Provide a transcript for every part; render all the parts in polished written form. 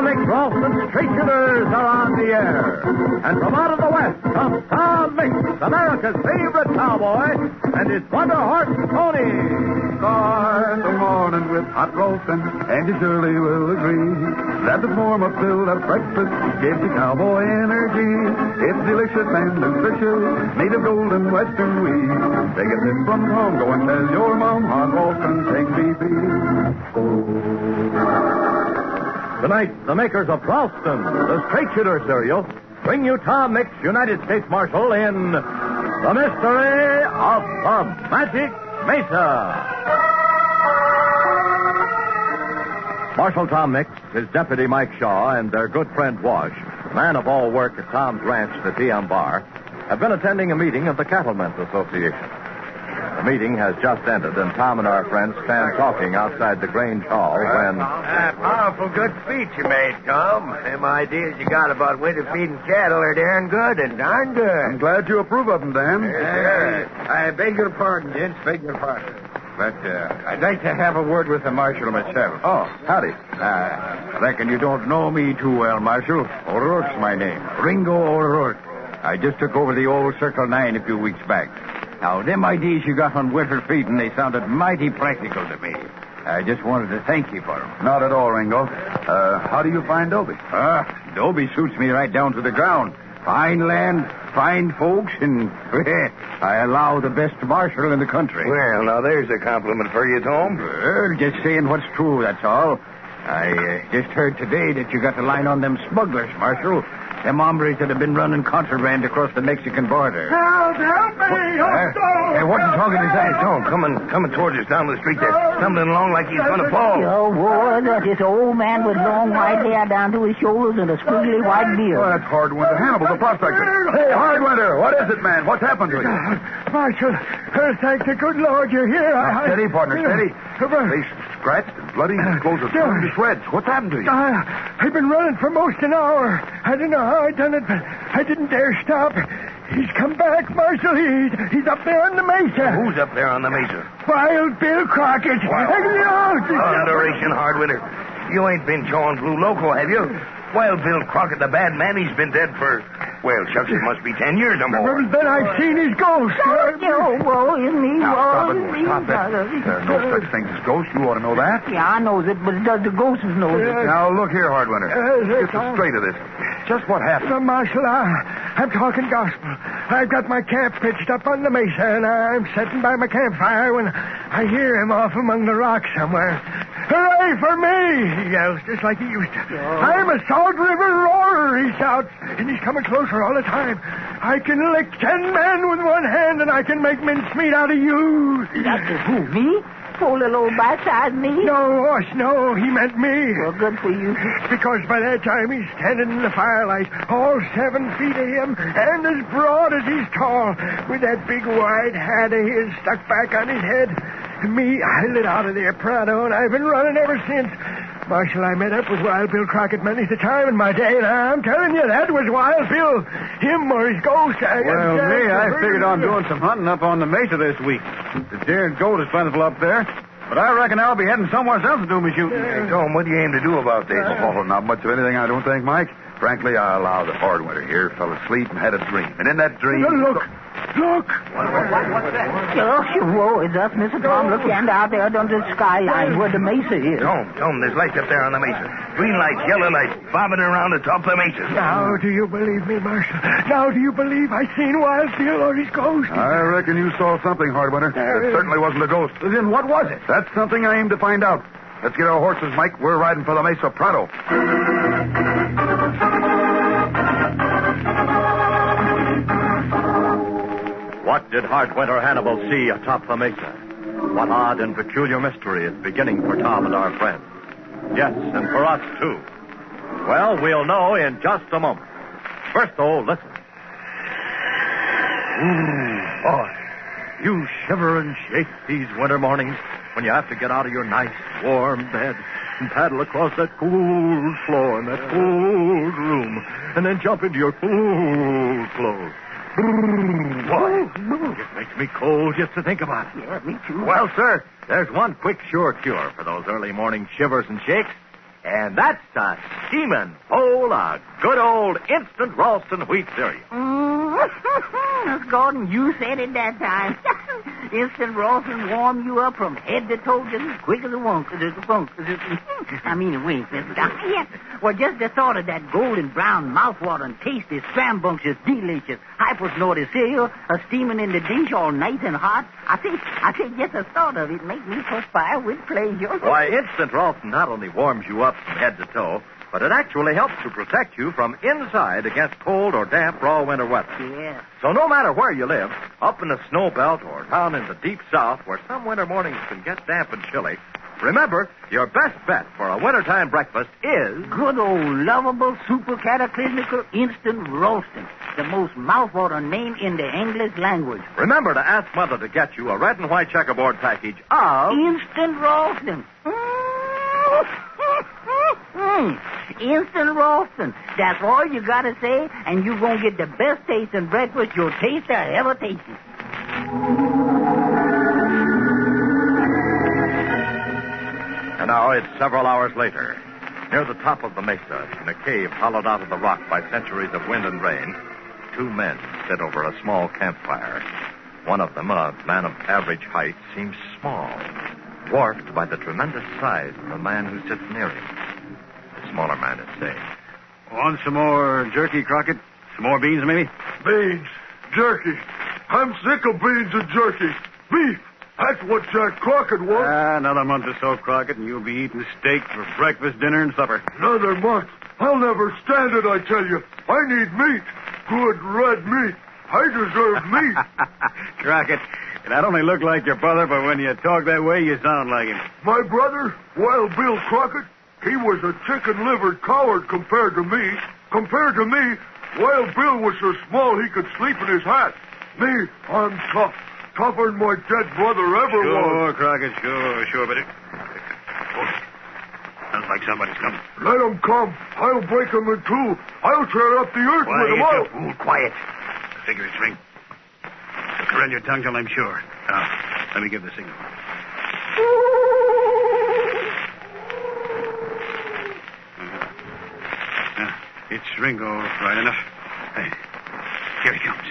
Comic Ralston Street Shooters are on the air. And from out of the West comes Tom Mix, America's favorite cowboy, and his Wonder Horse, Tony. Start the morning with hot roasting, and you surely will agree that the form of filled up breakfast gives the cowboy energy. It's delicious and nutritious, made of golden western wheat. Take a sip from home, go and tell your mom, hot roasting takes BP. Tonight, the makers of Ralston, the Straight Shooter cereal, bring you Tom Mix, United States Marshal, in The Mystery of the Magic Mesa. Marshal Tom Mix, his deputy Mike Shaw, and their good friend Wash, man of all work at Tom's ranch, the T.M. Bar, have been attending a meeting of the Cattlemen's Association. The meeting has just ended, and Tom and our friends stand talking outside the Grange Hall when... Powerful good speech you made, Tom. Them ideas you got about winter feeding cattle are darn good and darn good. I'm glad you approve of them, Dan. I beg your pardon, gents. Beg your pardon. But I'd like to have a word with the marshal myself. Oh, howdy. Reckon you don't know me too well, Marshal. O'Rourke's my name. Ringo O'Rourke. I just took over the old Circle 9 a few weeks back. Now, them ideas you got on winter feeding, they sounded mighty practical to me. I just wanted to thank you for them. Not at all, Ringo. How do you find Dobie? Dobie suits me right down to the ground. Fine land, fine folks, and I allow the best marshal in the country. Well, now there's a compliment for you, Tom. Well, just saying what's true, that's all. I just heard today that you got the line on them smugglers, Marshal. Them hombres that have been running contraband across the Mexican border. Help me! Hey, what's he talking his eyes? Tom, coming towards us down the street there. Stumbling along like he's going to fall. Oh, boy, that's this old man with long white hair down to his shoulders and a squiggly white beard. Oh, that's Hardwinter Hannibal, the prospector. Hey, Hardwinter, what is it, man? What's happened to you? Marshal, thank the good Lord you're here. Steady, partner, steady. Face scratched and bloody, clothes are torn to shreds. What's happened to you? I've been running for most an hour. I don't know how I done it, but I didn't dare stop. He's come back, Marshal. He's up there on the mesa. Who's up there on the mesa? Wild Bill Crockett. Thunderation, Hardwinter. You ain't been jawing blue loco, have you? Wild Bill Crockett, the bad man, he's been dead for, well, shucks, it must be 10 years or more. Then I've seen his ghost. Oh, woe is me, woe is me. Stop it. There's no such thing as ghosts. You ought to know that. Yeah, I knows it, but does the ghosts know it? Now, look here, Hardwinter. Get the straight of this. Just what happened? Marshal, I'm talking gospel. I've got my camp pitched up on the mesa, and I'm sitting by my campfire when I hear him off among the rocks somewhere. Hooray for me, he yells, just like he used to. I'm a Salt River roarer, he shouts, and he's coming closer all the time. I can lick 10 men with one hand, and I can make mincemeat out of you. That's who, me? Poor little old bite-sized me? No, he meant me. Well, good for you. Because by that time he's standing in the firelight, all 7 feet of him, and as broad as he's tall, with that big wide hat of his stuck back on his head. Me, I lit out of there pronto, and I've been running ever since. Marshal, I met up with Wild Bill Crockett many a time in my day, and I'm telling you, that was Wild Bill. Him or his ghost. I figured on doing some hunting up on the mesa this week. The deer and goat is plentiful up there. But I reckon I'll be heading somewhere else to do me shooting. Hey, Tom, what do you aim to do about this? Oh, not much of anything, I don't think, Mike. Frankly, I allowed the Hardwinter here fell asleep and had a dream. And in that dream... Look! What's that? Whoa, it's us, Mr. Tom. Look yonder out there under the skyline where the mesa is. Tom, there's lights up there on the mesa. Green lights, yellow lights, bobbing around the top of the mesa. Now, do you believe me, Marshal? Now, do you believe I seen Wild Bill or his ghost? I reckon you saw something, Hardwinter. It certainly wasn't a ghost. Then what was it? That's something I aim to find out. Let's get our horses, Mike. We're riding for the mesa pronto. What did Hardwinter Hannibal see atop the mesa? What odd and peculiar mystery is beginning for Tom and our friends? Yes, and for us, too. Well, we'll know in just a moment. First, though, listen. Ooh, boy. You shiver and shake these winter mornings when you have to get out of your nice, warm bed and paddle across that cool floor in that cold room and then jump into your cool clothes. Boy, it makes me cold just to think about it. Yeah, me too. Well, sir, there's one quick, sure cure for those early morning shivers and shakes. And that's a steaming bowl of good old instant Ralston wheat cereal. Miss Gordon, you said it that time. Instant Ralston warm you up from head to toe just as quick as a wink. I mean a wink, Miss Gordon. Well, just the thought of that golden brown mouthwatering tasty scrambunctious delicious hyper-snorted cereal steaming in the dish all nice and hot. I think just the thought of it makes me perspire with pleasure. Why, Instant Ralston not only warms you up from head to toe, but it actually helps to protect you from inside against cold or damp raw winter weather. Yeah. So no matter where you live, up in the snow belt or down in the deep south where some winter mornings can get damp and chilly, remember, your best bet for a wintertime breakfast is... good old lovable super cataclysmical instant Ralston. The most mouthwatering name in the English language. Remember to ask Mother to get you a red and white checkerboard package of... Instant Ralston. Instant Ralston. That's all you gotta say, and you're gonna get the best tasting breakfast your taster ever tasted. And now it's several hours later. Near the top of the mesa, in a cave hollowed out of the rock by centuries of wind and rain, two men sit over a small campfire. One of them, a man of average height, seems small, dwarfed by the tremendous size of the man who sits near him. The smaller man is saying, Want some more jerky, Crockett? Some more beans, maybe? Beans, jerky. I'm sick of beans and jerky. Beef. That's what Jack Crockett wants. Another month or so, Crockett, and you'll be eating steak for breakfast, dinner, and supper. Another month. I'll never stand it, I tell you. I need meat. Good red meat. I deserve meat. Crockett, you not only look like your brother, but when you talk that way, you sound like him. My brother, Wild Bill Crockett, he was a chicken-livered coward compared to me. Compared to me, Wild Bill was so small he could sleep in his hat. Me, I'm tough. Tougher than my dead brother ever was. Sure, Crockett, sure, but it... Sounds like somebody's coming. Let him come. I'll break him in two. I'll tear up the earth with him out. Fool, quiet. I figure it's ring. Look around your tongue till I'm sure. Now, let me give the signal. It's Ringo, right enough. Hey, here he comes.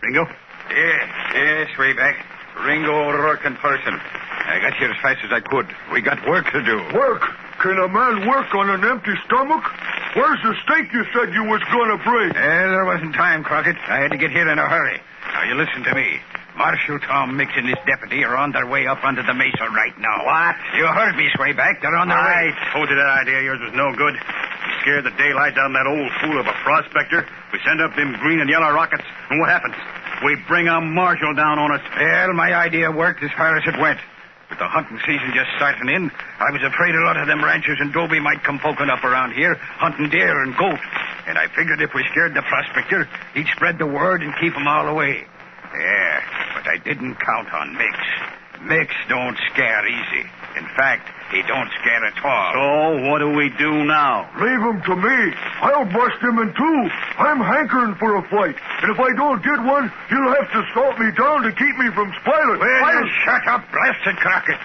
Ringo? Yes, way back. Ringo O'Rourke in person. I got here as fast as I could. We got work to do. Work? Can a man work on an empty stomach? Where's the steak you said you was going to bring? There wasn't time, Crockett. I had to get here in a hurry. Now, you listen to me. Marshal Tom Mix and his deputy are on their way up onto the mesa right now. What? You heard me, Swayback. They're on their way. I told you that idea of yours was no good. You scared the daylight out of that old fool of a prospector. We send up them green and yellow rockets, and what happens? We bring a marshal down on us. Well, my idea worked as far as it went. With the hunting season just starting in, I was afraid a lot of them ranchers and Dobie might come poking up around here, hunting deer and goat. And I figured if we scared the prospector, he'd spread the word and keep 'em all away. Yeah, but I didn't count on Mix. Mix don't scare easy. In fact, he don't scare at all. So, what do we do now? Leave him to me. I'll bust him in two. I'm hankering for a fight. And if I don't get one, you'll have to salt me down to keep me from spoiling. Will you shut up, blasted Crockett?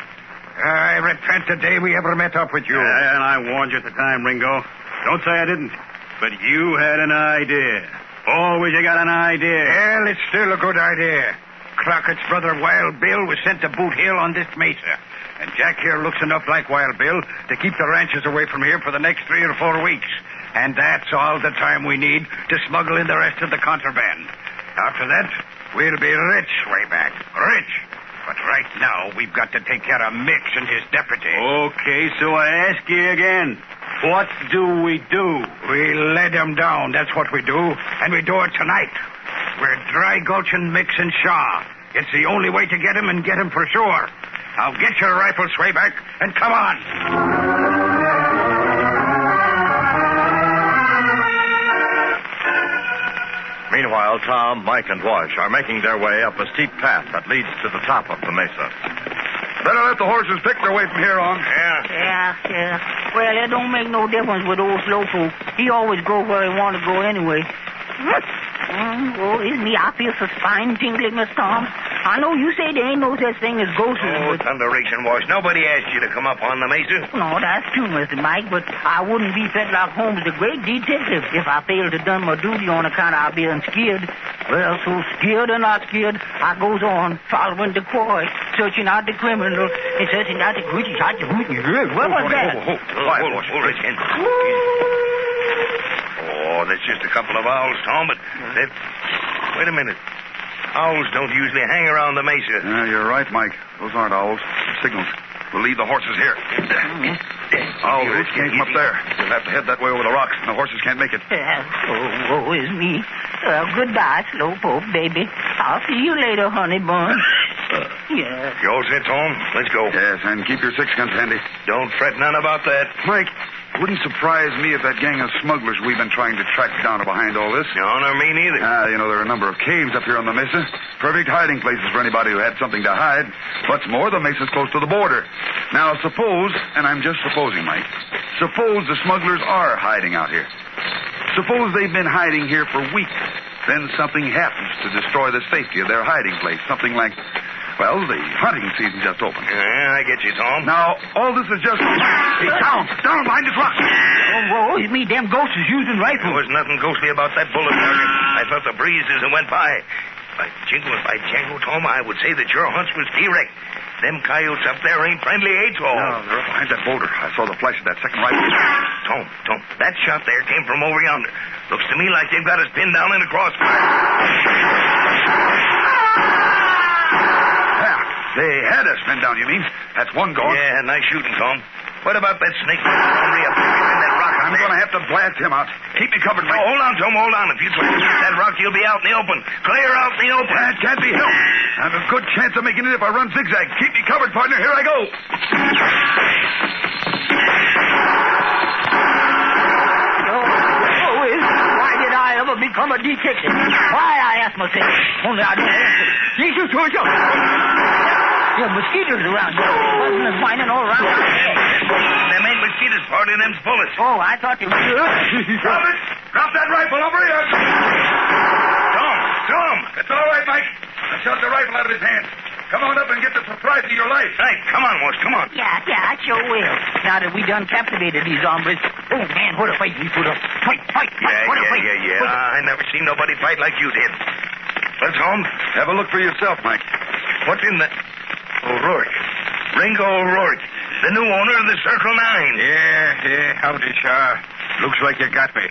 I repent the day we ever met up with you. And I warned you at the time, Ringo. Don't say I didn't. But you had an idea. Always you got an idea. Well, it's still a good idea. Crockett's brother, Wild Bill, was sent to Boot Hill on this mesa. And Jack here looks enough like Wild Bill to keep the ranchers away from here for the next 3 or 4 weeks. And that's all the time we need to smuggle in the rest of the contraband. After that, we'll be rich, Swayback. Rich. But right now, we've got to take care of Mix and his deputy. Okay, so I ask you again. What do we do? We let him down, that's what we do. And we do it tonight. We're dry gulching Mix and Shaw. It's the only way to get him and get him for sure. Now get your rifle, Swayback, and come on. Meanwhile, Tom, Mike, and Wash are making their way up a steep path that leads to the top of the mesa. Better let the horses pick their way from here on. Yeah. Well, it don't make no difference with old Slowpoke. He always go where he want to go anyway. Oh, it's me. I feel so spine tingling, Miss Tom. I know you say there ain't no such thing as ghosts. Oh, but... thunderation wash. Nobody asked you to come up on the mesa. No, that's true, Mr. Mike, but I wouldn't be Fetlock Holmes, the great detective, if I failed to done my duty on account of being scared. Well, so scared or not scared, I goes on following the Croy, searching out the criminal and searching out the creatures. What was that? Quiet, Wash. Oh, that's just a couple of owls, Tom, but wait a minute. Owls don't usually hang around the mesa. Yeah, you're right, Mike. Those aren't owls. Signals. We'll leave the horses here. Owls can't come up there. We'll have to head that way over the rocks, and the horses can't make it. Oh, is me. Goodbye, Slowpoke, baby. I'll see you later, honey bun. Yes. You all set, Tom? Let's go. Yes, and keep your sixpence handy. Don't fret none about that. Mike, wouldn't surprise me if that gang of smugglers we've been trying to track down are behind all this. No, nor me neither. There are a number of caves up here on the mesa. Perfect hiding places for anybody who had something to hide. What's more, the mesa's close to the border. Now, suppose, and I'm just supposing, Mike, suppose the smugglers are hiding out here. Suppose they've been hiding here for weeks. Then something happens to destroy the safety of their hiding place. Something like, well, the hunting season just opened. Yeah, I get you, Tom. Now, all this is just... Hey, down behind this rock. Oh, it's me. Them ghosts is using rifles. There was nothing ghostly about that bullet target. I felt the breeze as it went by. By jingle and by jangle, Tom, I would say that your hunch was correct. Them coyotes up there ain't friendly at all. No, they're up behind that boulder. I saw the flash of that second rifle. Tom, that shot there came from over yonder. Looks to me like they've got us pinned down in a crossfire. Yeah, they had us pinned down, you mean? That's one gone. Yeah, nice shooting, Tom. What about that snake hombre up there behind that rock? I'm going to have to blast him out. Keep me covered, Mike. Oh, hold on, Tom, hold on. If you try to hit that rock, you'll be out in the open. Clear out in the open. That can't be helped. I have a good chance of making it if I run zigzag. Keep me covered, partner. Here I go. Why did I ever become a detective? Why, I ask myself. Only I don't answer. Jesus, who's up? There are mosquitoes around here. Buzzing and whining all around. Them ain't mosquitoes, partner. Them's bullets. Oh, I thought you were... Drop it. Drop that rifle over here. Tom. It's all right, Mike. I shot the rifle out of his hand. Come on up and get the surprise of your life. Right, come on, Wash, come on. Yeah, I sure will. Now that we done captivated these hombres. Oh, man, what a fight we put up. Fight. What a fight. Yeah. I never seen nobody fight like you did. Well, Tom, Have a look for yourself, Mike. what's in the... O'Rourke. Ringo O'Rourke. The new owner of the Circle 9. Yeah, howdy, Shah. Looks like you got me.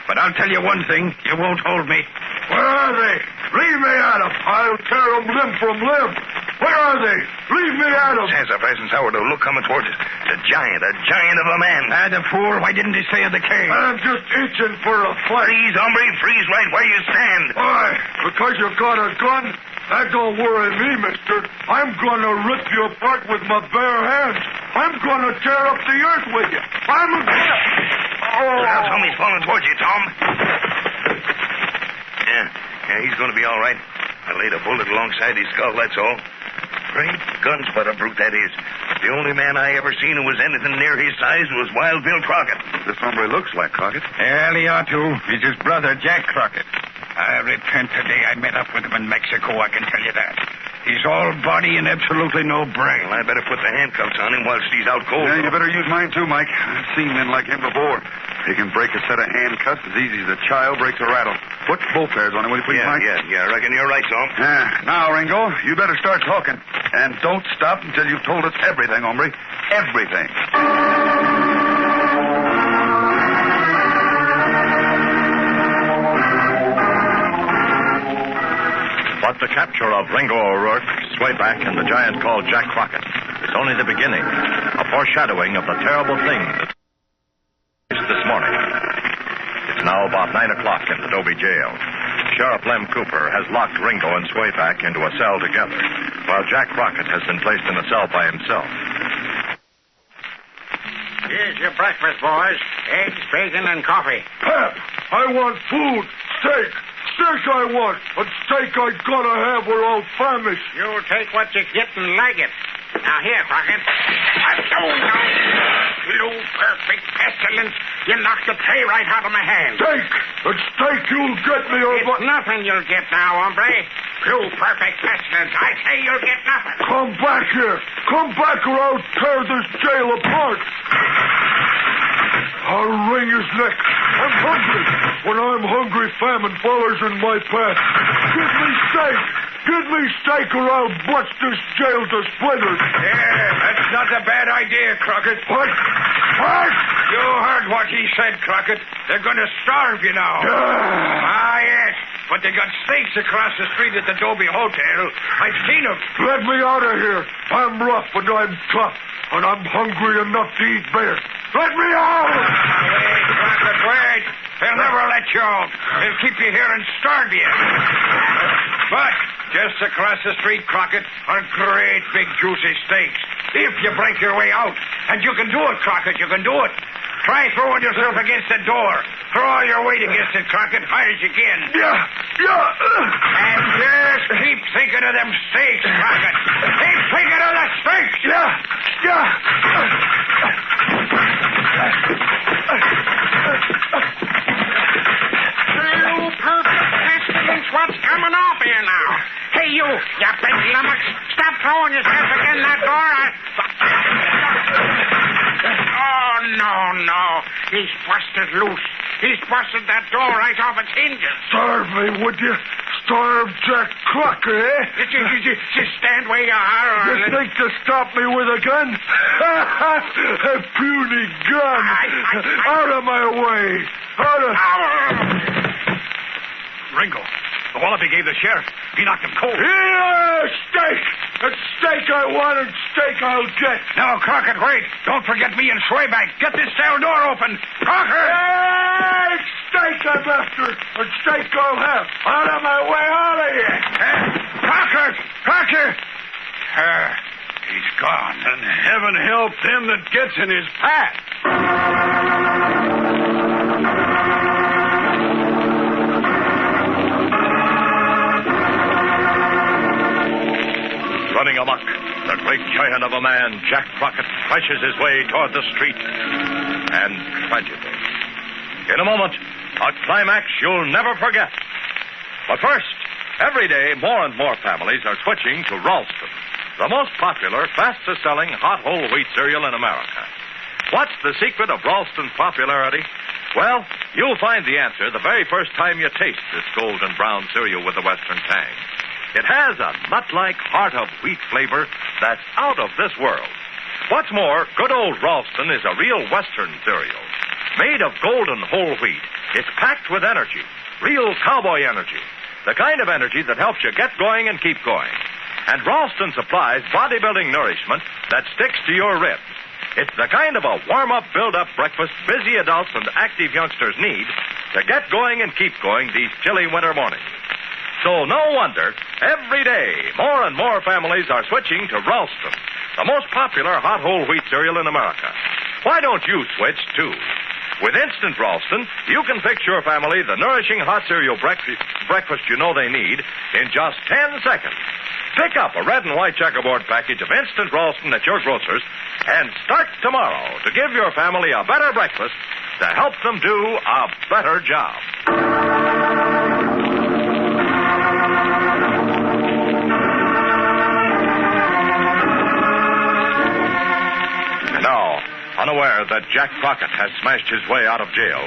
But I'll tell you one thing. You won't hold me. Where are they? Leave me at them. I'll tear them limb from limb. Where are they? Leave me at them. Sans a presence, Howard, look coming towards us. A giant of a man. The fool. Why didn't he stay in the cave? I'm just itching for a fight. Freeze, hombre, freeze right where you stand. Why? Because you got a gun? That don't worry me, mister. I'm gonna rip you apart with my bare hands. I'm gonna tear up the earth with you. I'm a... Now, Tommy's falling towards you, Tom. Yeah, he's going to be all right. I laid a bullet alongside his skull, that's all. Great guns, what a brute that is. The only man I ever seen who was anything near his size was Wild Bill Crockett. This hombre looks like Crockett. Well, he ought to. He's his brother, Jack Crockett. I repent today I met up with him in Mexico, I can tell you that. He's all body and absolutely no brain. Well, I better put the handcuffs on him whilst he's out cold. Yeah, you better use mine too, Mike. I've seen men like him before. He can break a set of handcuffs as easy as a child breaks a rattle. Put both pairs on him, will you please, Mike? Yeah, I reckon you're right, Tom. Now, Ringo, you better start talking. And don't stop until you've told us everything, hombre. Everything. But the capture of Ringo O'Rourke, Swayback, and the giant called Jack Crockett is only the beginning, a foreshadowing of the terrible thing that this morning. It's now about 9 o'clock in the Dobie jail. Sheriff Lem Cooper has locked Ringo and Swayback into a cell together, while Jack Crockett has been placed in a cell by himself. Here's your breakfast, boys. Eggs, bacon, and coffee. Pep, I want food. Steak. Steak I want. But steak I gotta have or I'll famish. You'll take what you get and like it. Now, here, Crockett. You perfect pestilence. You knocked the pay right out of my hand. Steak! At stake you'll get me or It's nothing you'll get now, hombre. You perfect pestilence. I say you'll get nothing. Come back here. Come back or I'll tear this jail apart. I'll wring his neck. I'm hungry. When I'm hungry, famine follows in my path. Give me steak. Give me steak or I'll bust this jail to splinters. Yeah, that's not a bad idea, Crockett. What? What? You heard what he said, Crockett. They're going to starve you now. Yes. But they got steaks across the street at the Dobie Hotel. I've seen them. Let me out of here. I'm rough and I'm tough. And I'm hungry enough to eat bear. Let me out! Wait, Crockett, wait. They'll never let you out. They'll keep you here and starve you. But just across the street, Crockett, are great big juicy steaks. If you break your way out. And you can do it, Crockett, you can do it. Try throwing yourself against the door. Throw all your weight against it, Crockett, hard as you can. Yeah. And just keep thinking of them steaks, Crockett. Keep thinking of the steaks. Yeah. You perfect pestilence. What's coming off here now? Hey, you big lummox. Stop throwing yourself against that door. Oh, no. He's busted loose. He's busted that door right off its hinges. Starve me, would you? Starve Jack Crocker, eh? Just stand where you are. You think to stop me with a gun? A puny gun. Out of my way. Ringo, the wallaby gave the sheriff. He knocked him cold. Yeah, steak. That's steak I want and steak I'll get. Now, Crockett, wait. Don't forget me and Swayback. Get this cell door open. Crockett! Hey, steak I'm after and steak I'll have. Out of my way, out of here. Crockett! He's gone. And heaven help them that gets in his path. Running amok, the great giant of a man, Jack Crockett, crashes his way toward the street. And tragedy. In a moment, a climax you'll never forget. But first, every day, more and more families are switching to Ralston, the most popular, fastest-selling hot whole wheat cereal in America. What's the secret of Ralston's popularity? Well, you'll find the answer the very first time you taste this golden brown cereal with the Western tang. It has a nut-like heart of wheat flavor that's out of this world. What's more, good old Ralston is a real Western cereal. Made of golden whole wheat, it's packed with energy, real cowboy energy, the kind of energy that helps you get going and keep going. And Ralston supplies bodybuilding nourishment that sticks to your ribs. It's the kind of a warm-up, build-up breakfast busy adults and active youngsters need to get going and keep going these chilly winter mornings. So no wonder, every day, more and more families are switching to Ralston, the most popular hot whole wheat cereal in America. Why don't you switch, too? With Instant Ralston, you can fix your family the nourishing hot cereal breakfast you know they need in just 10 seconds. Pick up a red and white checkerboard package of Instant Ralston at your grocer's and start tomorrow to give your family a better breakfast to help them do a better job. Now, unaware that Jack Crockett has smashed his way out of jail,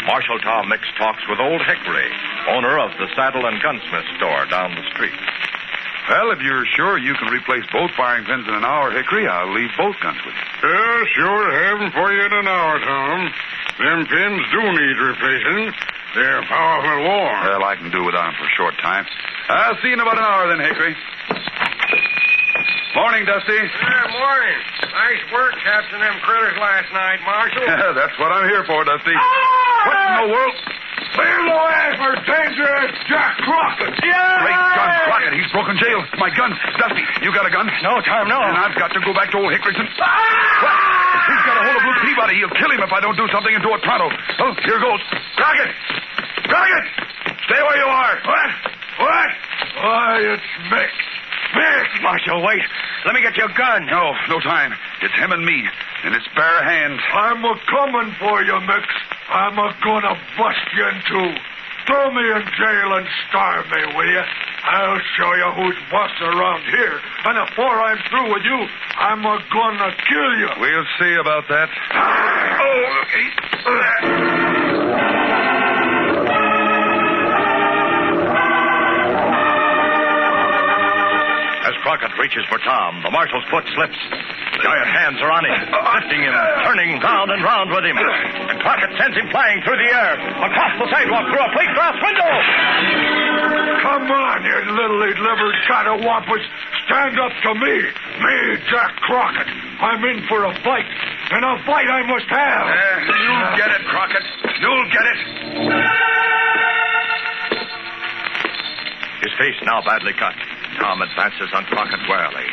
Marshal Tom Mix talks with Old Hickory, owner of the saddle and gunsmith store down the street. Well, if you're sure you can replace both firing pins in an hour, Hickory, I'll leave both guns with you. Yeah, sure have them for you in an hour, Tom. Them pins do need replacing. They're powerful warm. Well, I can do without them for a short time. I'll see you in about an hour then, Hickory. Morning, Dusty. Yeah, morning. Nice work catching them critters last night, Marshal. That's what I'm here for, Dusty. What in the world? Clear the way for dangerous Jack Crockett. Great gun, Crockett. He's broken jail. My gun. Dusty, you got a gun? No, Tom, no. And I've got to go back to old Hickory's and... He's got a hold of Blue Peabody. He'll kill him if I don't do something and do it pronto. Oh, here goes. Crockett! Crockett! Stay where you are. What? Why, it's Mick. Marshal, wait. Let me get your gun. No time. It's him and me. In his bare hands. I'm a-coming for you, Mix. I'm gonna bust you in two. Throw me in jail and starve me, will you? I'll show you who's boss around here. And before I'm through with you, I'm gonna kill you. We'll see about that. As Crockett reaches for Tom, the marshal's foot slips. Giant hands are on him, lifting him, turning round and round with him. And Crockett sends him flying through the air, across the sidewalk, through a plate glass window. Come on, you lily-livered catawampus. Stand up to me. Me, Jack Crockett. I'm in for a fight. And a fight I must have. You'll get it, Crockett. You'll get it. His face now badly cut. Tom advances on Crockett warily.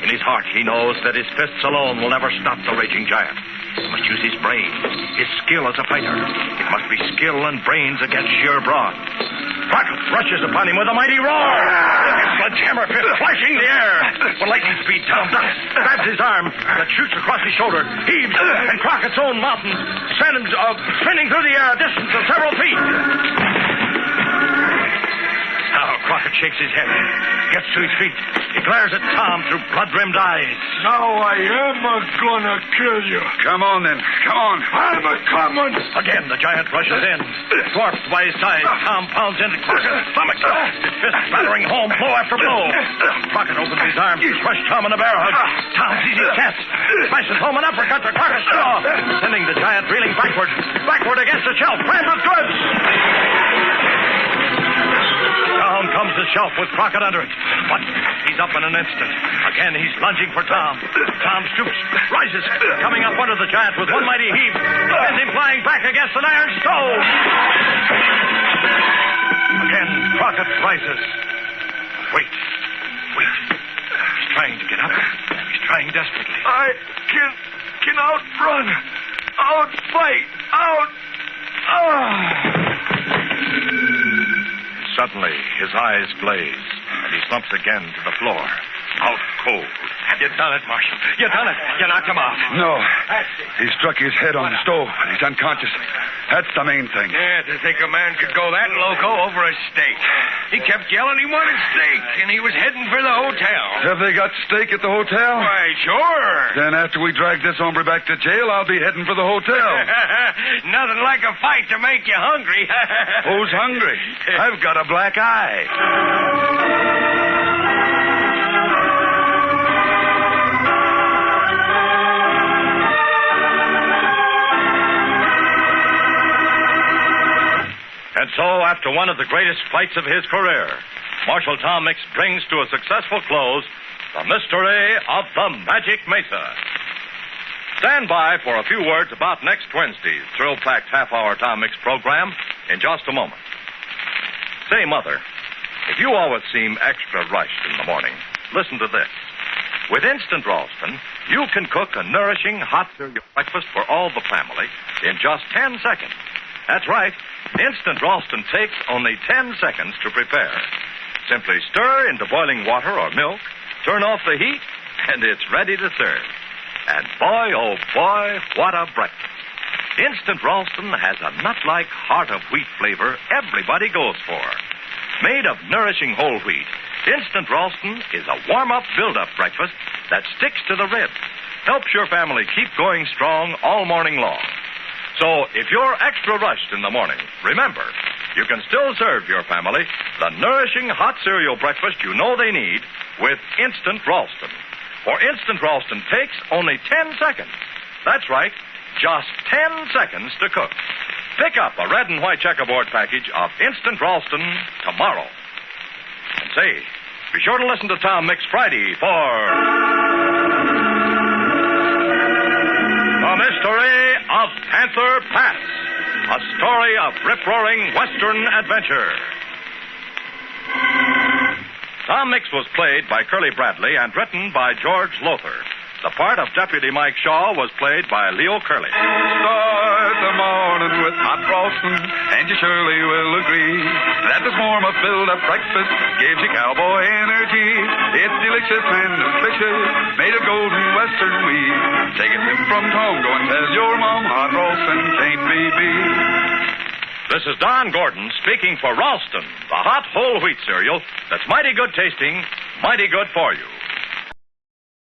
In his heart, he knows that his fists alone will never stop the raging giant. He must use his brains, his skill as a fighter. It must be skill and brains against sheer brawn. Crockett rushes upon him with a mighty roar. His sledgehammer fist flashing the air. With lightning speed, Tom ducks, grabs his arm that shoots across his shoulder, heaves, and Crockett's own mountain sends spinning through the air a distance of several feet. Now Crockett shakes his head, gets to his feet. He glares at Tom through blood-rimmed eyes. Now I am gonna kill you. Come on, then. Come on. I'm coming. Again, the giant rushes in. Dwarfed by his size, Tom pounds into Crockett's stomach. His fist battering home blow after blow. Crockett opens his arms to crush Tom in a bear hug. Tom sees his chance, smashes home an uppercut to Crockett's jaw, sending the giant reeling backward against the shelf, crammed with goods. Down comes the shelf with Crockett under it. But he's up in an instant. Again, he's lunging for Tom. Tom stoops, rises, coming up under the giant with one mighty heave. Sends him flying back against an iron stove. Again, Crockett rises. Wait. He's trying to get up. He's trying desperately. I can outrun, outfight, Suddenly, his eyes glaze, and he slumps again to the floor, out cold. You done it, Marshal. You done it. You knocked him out. No. He struck his head on the stove. He's unconscious. That's the main thing. Yeah, to think a man could go that loco over a steak. He kept yelling he wanted steak, and he was heading for the hotel. Have they got steak at the hotel? Why, sure. Then after we drag this hombre back to jail, I'll be heading for the hotel. Nothing like a fight to make you hungry. Who's hungry? I've got a black eye. And so, after one of the greatest fights of his career, Marshal Tom Mix brings to a successful close the mystery of the Magic Mesa. Stand by for a few words about next Wednesday's thrill-packed half-hour Tom Mix program in just a moment. Say, Mother, if you always seem extra rushed in the morning, listen to this. With Instant Ralston, you can cook a nourishing hot cereal breakfast for all the family in just 10 seconds. That's right. Instant Ralston takes only 10 seconds to prepare. Simply stir into boiling water or milk, turn off the heat, and it's ready to serve. And boy, oh boy, what a breakfast. Instant Ralston has a nut-like heart of wheat flavor everybody goes for. Made of nourishing whole wheat, Instant Ralston is a warm-up, build-up breakfast that sticks to the ribs, helps your family keep going strong all morning long. So, if you're extra rushed in the morning, remember, you can still serve your family the nourishing hot cereal breakfast you know they need with Instant Ralston. For Instant Ralston takes only 10 seconds. That's right, just 10 seconds to cook. Pick up a red and white checkerboard package of Instant Ralston tomorrow. And say, be sure to listen to Tom Mix Friday for The Mystery of Panther Pass, a story of rip-roaring Western adventure. Tom Mix was played by Curly Bradley and written by George Lothar. The part of Deputy Mike Shaw was played by Leo Curley. Start the morning with hot Ralston, and you surely will agree that this warm up build-up breakfast gives you cowboy energy. It's delicious and nutritious, made of golden western wheat. Take it simple from Tongo and tell your mom hot roasting can't be beat. This is Don Gordon speaking for Ralston, the hot whole wheat cereal that's mighty good tasting, mighty good for you.